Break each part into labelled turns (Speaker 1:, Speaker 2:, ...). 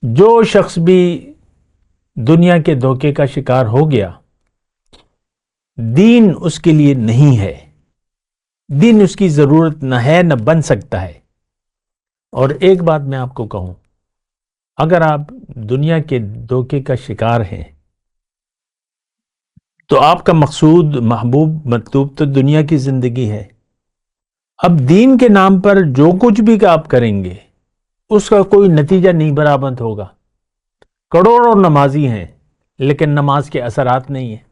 Speaker 1: جو شخص بھی دنیا کے دھوکے کا شکار ہو گیا، دین اس کے لیے نہیں ہے، دین اس کی ضرورت نہ ہے نہ بن سکتا ہے۔ اور ایک بات میں آپ کو کہوں، اگر آپ دنیا کے دھوکے کا شکار ہیں تو آپ کا مقصود، محبوب، مطلوب تو دنیا کی زندگی ہے۔ اب دین کے نام پر جو کچھ بھی آپ کریں گے اس کا کوئی نتیجہ نہیں برآمد ہوگا۔ کروڑوں نمازی ہیں لیکن نماز کے اثرات نہیں ہیں۔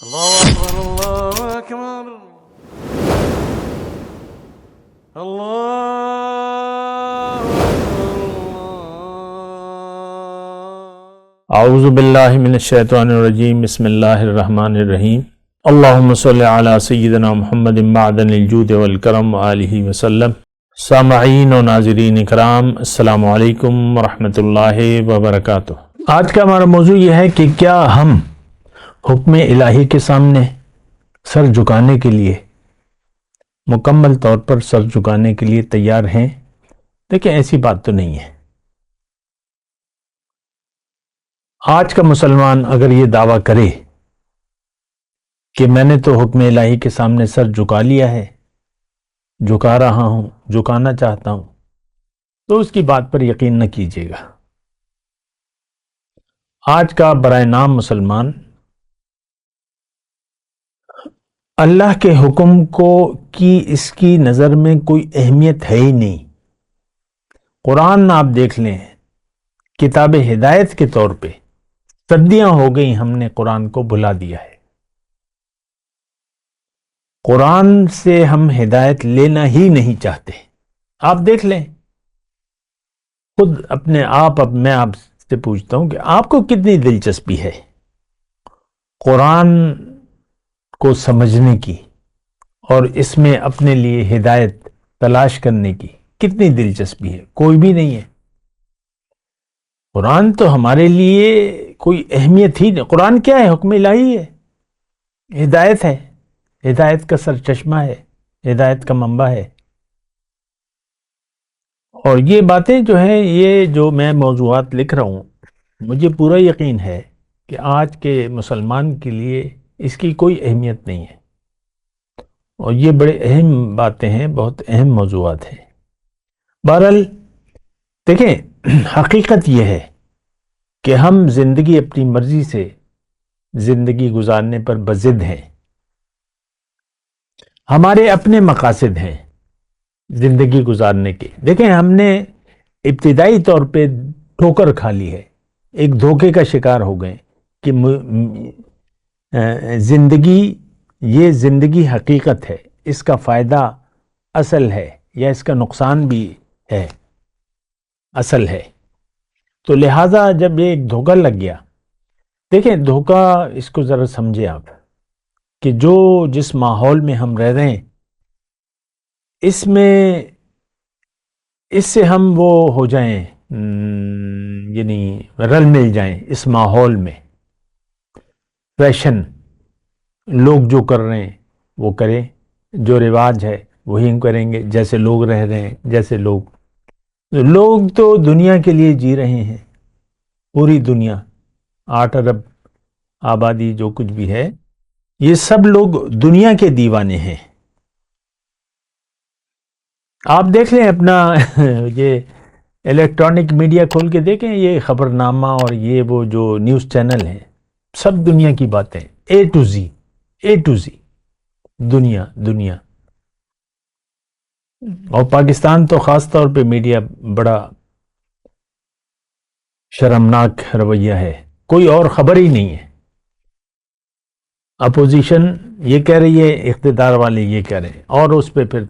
Speaker 2: اللہ اکبر اللہ اکبر اللہ
Speaker 1: اعوذ باللہ من الشیطان الرجیم، بسم اللہ الرحمن الرحیم۔ اللہم صلی علی سیدنا محمد معدن الجود والکرم وآلہ وسلم۔ سامعین و ناظرین اکرام، السلام علیکم ورحمۃ اللہ وبرکاتہ۔ آج کا ہمارا موضوع یہ ہے کہ کیا ہم حکم الہی کے سامنے سر جھکانے کے لیے، مکمل طور پر سر جھکانے کے لیے تیار ہیں؟ دیکھیں، ایسی بات تو نہیں ہے۔ آج کا مسلمان اگر یہ دعویٰ کرے کہ میں نے تو حکم الہی کے سامنے سر جھکا لیا ہے، جھکا رہا ہوں، جھکانا چاہتا ہوں، تو اس کی بات پر یقین نہ کیجیے گا۔ آج کا برائے نام مسلمان اللہ کے حکم کی اس کی نظر میں کوئی اہمیت ہے ہی نہیں۔ قرآن آپ دیکھ لیں، کتاب ہدایت کے طور پہ صدیاں ہو گئی ہم نے قرآن کو بھلا دیا ہے۔ قرآن سے ہم ہدایت لینا ہی نہیں چاہتے۔ آپ دیکھ لیں خود اپنے آپ، اب میں آپ سے پوچھتا ہوں کہ آپ کو کتنی دلچسپی ہے قرآن کو سمجھنے کی اور اس میں اپنے لیے ہدایت تلاش کرنے کی؟ کتنی دلچسپی ہے؟ کوئی بھی نہیں ہے۔ قرآن تو ہمارے لیے کوئی اہمیت ہی نہیں۔ قرآن کیا ہے؟ حکم الہی ہے، ہدایت ہے، ہدایت کا سرچشمہ ہے، ہدایت کا منبع ہے۔ اور یہ باتیں جو ہیں، یہ جو میں موضوعات لکھ رہا ہوں، مجھے پورا یقین ہے کہ آج کے مسلمان کے لیے اس کی کوئی اہمیت نہیں ہے، اور یہ بڑے اہم باتیں ہیں، بہت اہم موضوعات ہیں۔ بہرحال دیکھیں، حقیقت یہ ہے کہ ہم زندگی اپنی مرضی سے زندگی گزارنے پر بضد ہیں۔ ہمارے اپنے مقاصد ہیں زندگی گزارنے کے۔ دیکھیں، ہم نے ابتدائی طور پہ ٹھوکر کھا لی ہے، ایک دھوکے کا شکار ہو گئے کہ یہ زندگی حقیقت ہے، اس کا فائدہ اصل ہے یا اس کا نقصان بھی ہے، اصل ہے۔ تو لہٰذا جب یہ ایک دھوکہ لگ گیا، دیکھیں دھوکہ اس کو ذرا سمجھے آپ، کہ جس ماحول میں ہم رہ رہے ہیں اس سے ہم وہ ہو جائیں، یعنی رل مل جائیں اس ماحول میں، فیشن، لوگ جو کر رہے ہیں وہ کریں، جو رواج ہے وہی کریں گے، جیسے لوگ رہ رہے ہیں، جیسے لوگ تو دنیا کے لیے جی رہے ہیں، پوری دنیا، 8 ارب آبادی جو کچھ بھی ہے، یہ سب لوگ دنیا کے دیوانے ہیں۔ آپ دیکھ لیں اپنا یہ الیکٹرانک میڈیا کھول کے دیکھیں، یہ خبر نامہ اور یہ وہ جو نیوز چینل ہیں، سب دنیا کی باتیں، اے ٹو زی، دنیا۔ اور پاکستان تو خاص طور پہ میڈیا بڑا شرمناک رویہ ہے، کوئی اور خبر ہی نہیں ہے۔ اپوزیشن یہ کہہ رہی ہے، اقتدار والے یہ کہہ رہے ہیں، اور اس پہ پھر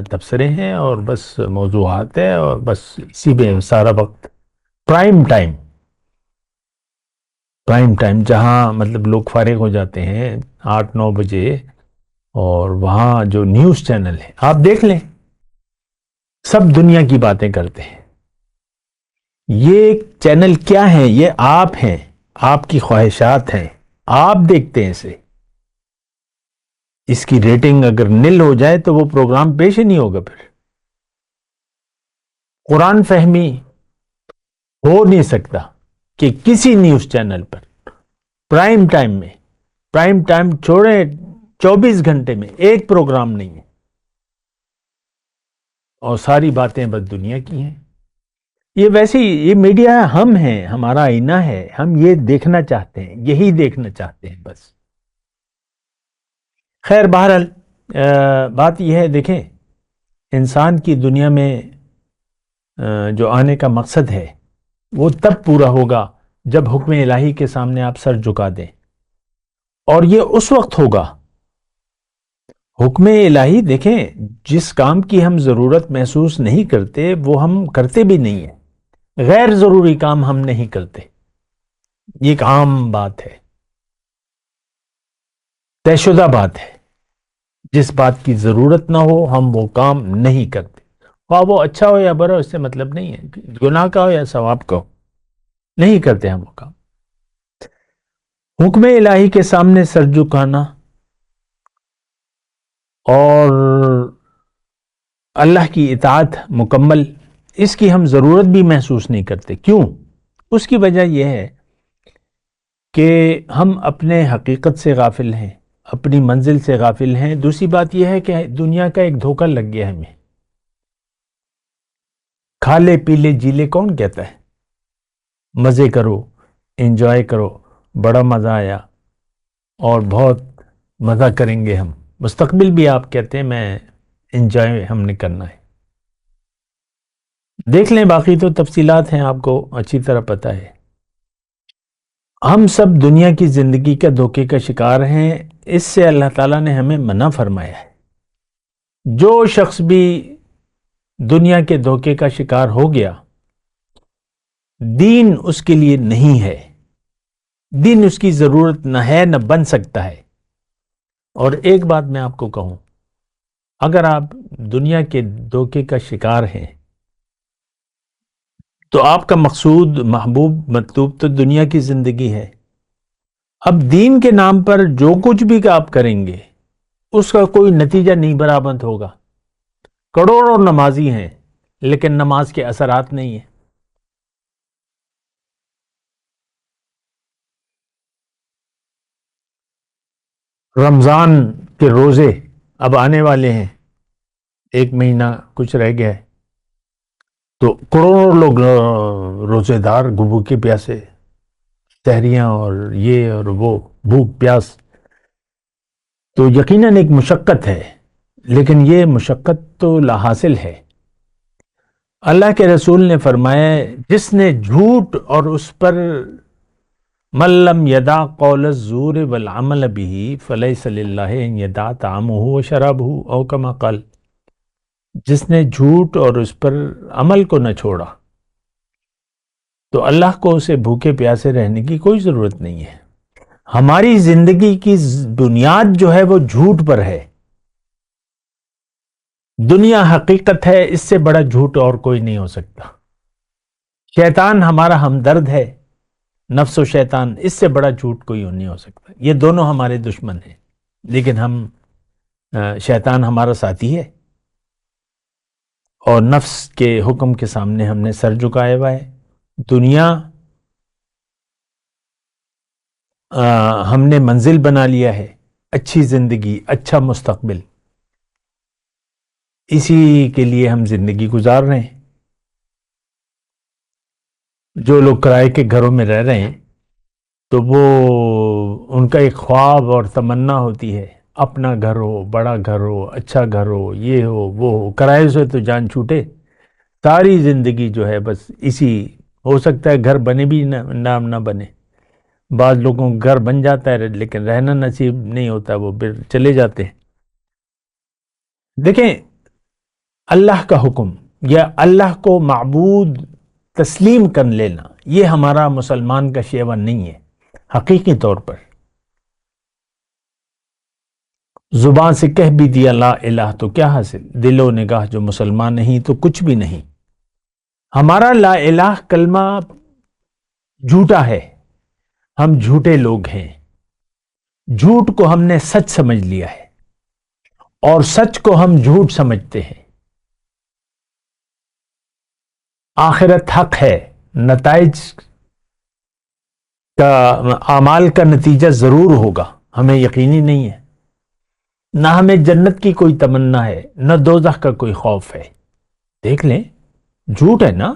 Speaker 1: تبصرے ہیں اور بس موضوعات ہے، اور بس اسی پہ سارا وقت۔ پرائم ٹائم جہاں مطلب لوگ فارغ ہو جاتے ہیں 8-9 بجے، اور وہاں جو نیوز چینل ہے آپ دیکھ لیں، سب دنیا کی باتیں کرتے ہیں۔ یہ چینل کیا ہے؟ یہ آپ ہیں، آپ کی خواہشات ہیں، آپ دیکھتے ہیں اسے۔ اس کی ریٹنگ اگر نل ہو جائے تو وہ پروگرام پیش ہی نہیں ہوگا۔ پھر قرآن فہمی ہو نہیں سکتا کہ کسی نیوز چینل پر پرائم ٹائم چھوڑیں 24 گھنٹے میں ایک پروگرام نہیں ہے، اور ساری باتیں بس دنیا کی ہیں۔ یہ ویسے ہی یہ میڈیا ہم ہیں، ہمارا آئینہ ہے، ہم یہ دیکھنا چاہتے ہیں، یہی دیکھنا چاہتے ہیں بس۔ خیر بہرحال بات یہ ہے، دیکھیں انسان کی دنیا میں جو آنے کا مقصد ہے وہ تب پورا ہوگا جب حکم الہی کے سامنے آپ سر جھکا دیں، اور یہ اس وقت ہوگا۔ حکم الہی دیکھیں، جس کام کی ہم ضرورت محسوس نہیں کرتے وہ ہم کرتے بھی نہیں ہیں، غیر ضروری کام ہم نہیں کرتے، یہ ایک عام بات ہے، طے شدہ بات ہے۔ جس بات کی ضرورت نہ ہو ہم وہ کام نہیں کرتے، خواہ وہ اچھا ہو یا برا ہو، اس سے مطلب نہیں ہے، گناہ کا ہو یا ثواب کا ہو، نہیں کرتے ہم وہ کام۔ حکم الہی کے سامنے سر جھکانا اور اللہ کی اطاعت مکمل، اس کی ہم ضرورت بھی محسوس نہیں کرتے۔ کیوں؟ اس کی وجہ یہ ہے کہ ہم اپنے حقیقت سے غافل ہیں، اپنی منزل سے غافل ہیں۔ دوسری بات یہ ہے کہ دنیا کا ایک دھوکہ لگ گیا ہمیں۔ کھا لے پی لے جی لے کون کہتا ہے؟ مزے کرو، انجوائے کرو، بڑا مزہ آیا اور بہت مزہ کریں گے ہم، مستقبل بھی آپ کہتے ہیں میں انجوائے ہم نے کرنا ہے۔ دیکھ لیں، باقی تو تفصیلات ہیں، آپ کو اچھی طرح پتہ ہے۔ ہم سب دنیا کی زندگی کا دھوکے کا شکار ہیں، اس سے اللہ تعالیٰ نے ہمیں منع فرمایا ہے۔ جو شخص بھی دنیا کے دھوکے کا شکار ہو گیا، دین اس کے لیے نہیں ہے، دین اس کی ضرورت نہ ہے، نہ بن سکتا ہے۔ اور ایک بات میں آپ کو کہوں، اگر آپ دنیا کے دھوکے کا شکار ہیں تو آپ کا مقصود، محبوب، مطلوب تو دنیا کی زندگی ہے۔ اب دین کے نام پر جو کچھ بھی آپ کریں گے اس کا کوئی نتیجہ نہیں برآمد ہوگا۔ کروڑوں نمازی ہیں لیکن نماز کے اثرات نہیں ہیں۔ رمضان کے روزے اب آنے والے ہیں، 1 مہینہ کچھ رہ گیا ہے، تو کروڑوں لوگ روزے دار، بھوکے پیاسے، سحریاں اور یہ اور وہ، بھوک پیاس، تو یقیناً ایک مشقت ہے، لیکن یہ مشقت تو لا حاصل ہے۔ اللہ کے رسول نے فرمایا، جس نے جھوٹ اور اس پر من لم یدع قول الزور والعمل به فلیس للہ ان یدع طعامہ وشرابہ او کما قال، جس نے جھوٹ اور اس پر عمل کو نہ چھوڑا تو اللہ کو اسے بھوکے پیاسے رہنے کی کوئی ضرورت نہیں ہے۔ ہماری زندگی کی بنیاد جو ہے وہ جھوٹ پر ہے۔ دنیا حقیقت ہے، اس سے بڑا جھوٹ اور کوئی نہیں ہو سکتا۔ شیطان ہمارا ہمدرد ہے، نفس و شیطان، اس سے بڑا جھوٹ کوئی نہیں ہو سکتا۔ یہ دونوں ہمارے دشمن ہیں، لیکن شیطان ہمارا ساتھی ہے، اور نفس کے حکم کے سامنے ہم نے سر جھکایا ہوا ہے۔ دنیا ہم نے منزل بنا لیا ہے، اچھی زندگی، اچھا مستقبل، اسی کے لیے ہم زندگی گزار رہے ہیں۔ جو لوگ کرائے کے گھروں میں رہ رہے ہیں تو وہ ان کا ایک خواب اور تمنا ہوتی ہے، اپنا گھر ہو، بڑا گھر ہو، اچھا گھر ہو، یہ ہو وہ ہو۔ کرائے سے تو جان چھوٹے، ساری زندگی جو ہے بس اسی، ہو سکتا ہے گھر بنے بھی نام نہ بنے، بعض لوگوں کو گھر بن جاتا ہے لیکن رہنا نصیب نہیں ہوتا، وہ پھر چلے جاتے ہیں۔ دیکھیں، اللہ کا حکم یا اللہ کو معبود تسلیم کر لینا، یہ ہمارا مسلمان کا شیوا نہیں ہے۔ حقیقی طور پر زبان سے کہہ بھی دیا لا الہ تو کیا حاصل، دل و نگاہ جو مسلمان نہیں تو کچھ بھی نہیں۔ ہمارا لا الہ کلمہ جھوٹا ہے، ہم جھوٹے لوگ ہیں۔ جھوٹ کو ہم نے سچ سمجھ لیا ہے اور سچ کو ہم جھوٹ سمجھتے ہیں۔ آخرت حق ہے، نتائج کا اعمال کا نتیجہ ضرور ہوگا، ہمیں یقینی نہیں ہے، نہ ہمیں جنت کی کوئی تمنا ہے، نہ دوزخ کا کوئی خوف ہے۔ دیکھ لیں، جھوٹ ہے نا،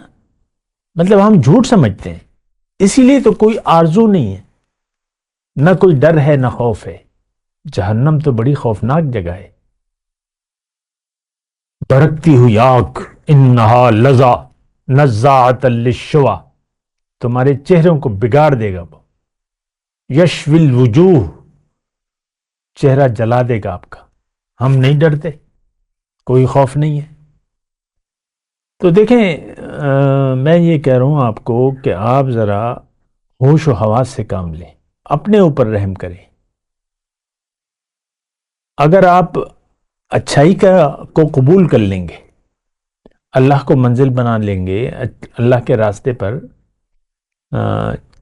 Speaker 1: مطلب ہم جھوٹ سمجھتے ہیں، اسی لیے تو کوئی آرزو نہیں ہے، نہ کوئی ڈر ہے، نہ خوف ہے۔ جہنم تو بڑی خوفناک جگہ ہے، بھڑکتی ہوئی آگ، انہا لظا نزاعۃ للشوی، تمہارے چہروں کو بگاڑ دے گا وہ، یشوی الوجوہ، چہرہ جلا دے گا آپ کا۔ ہم نہیں ڈرتے، کوئی خوف نہیں ہے۔ تو دیکھیں، میں یہ کہہ رہا ہوں آپ کو کہ آپ ذرا ہوش و حواس سے کام لیں، اپنے اوپر رحم کریں۔ اگر آپ اچھائی کو قبول کر لیں گے، اللہ کو منزل بنا لیں گے، اللہ کے راستے پر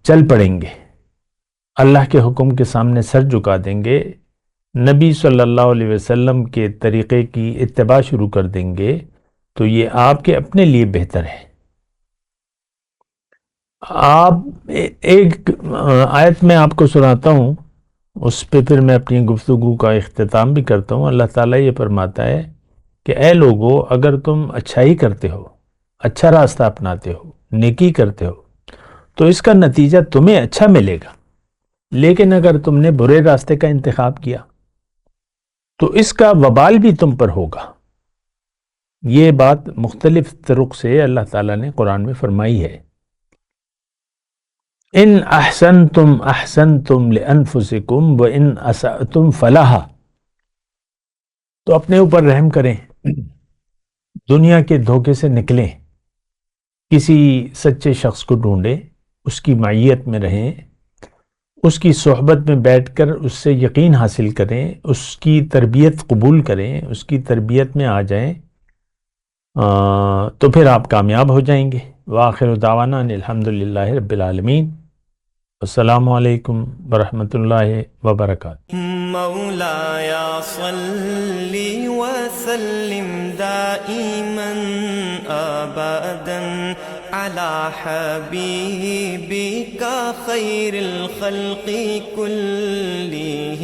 Speaker 1: چل پڑیں گے، اللہ کے حکم کے سامنے سر جھکا دیں گے، نبی صلی اللہ علیہ وسلم کے طریقے کی اتباع شروع کر دیں گے، تو یہ آپ کے اپنے لیے بہتر ہے۔ آپ ایک آیت میں آپ کو سناتا ہوں، اس پہ پھر میں اپنی گفتگو کا اختتام بھی کرتا ہوں۔ اللہ تعالیٰ یہ فرماتا ہے کہ اے لوگو، اگر تم اچھائی کرتے ہو، اچھا راستہ اپناتے ہو، نیکی کرتے ہو، تو اس کا نتیجہ تمہیں اچھا ملے گا، لیکن اگر تم نے برے راستے کا انتخاب کیا تو اس کا وبال بھی تم پر ہوگا۔ یہ بات مختلف طرق سے اللہ تعالیٰ نے قرآن میں فرمائی ہے۔ ان احسنتم احسنتم لانفسکم وان اسأتم فلہا، تو اپنے اوپر رحم کریں، دنیا کے دھوکے سے نکلیں، کسی سچے شخص کو ڈھونڈیں، اس کی معیت میں رہیں، اس کی صحبت میں بیٹھ کر اس سے یقین حاصل کریں، اس کی تربیت قبول کریں، اس کی تربیت میں آ جائیں، تو پھر آپ کامیاب ہو جائیں گے۔ وآخر دعوانا ان الحمدللہ رب العالمین۔ السلام علیکم ورحمۃ اللہ وبرکاتہ۔
Speaker 3: مولاي صل وسلم دائما ابدا على حبيبك خير الخلق كلهم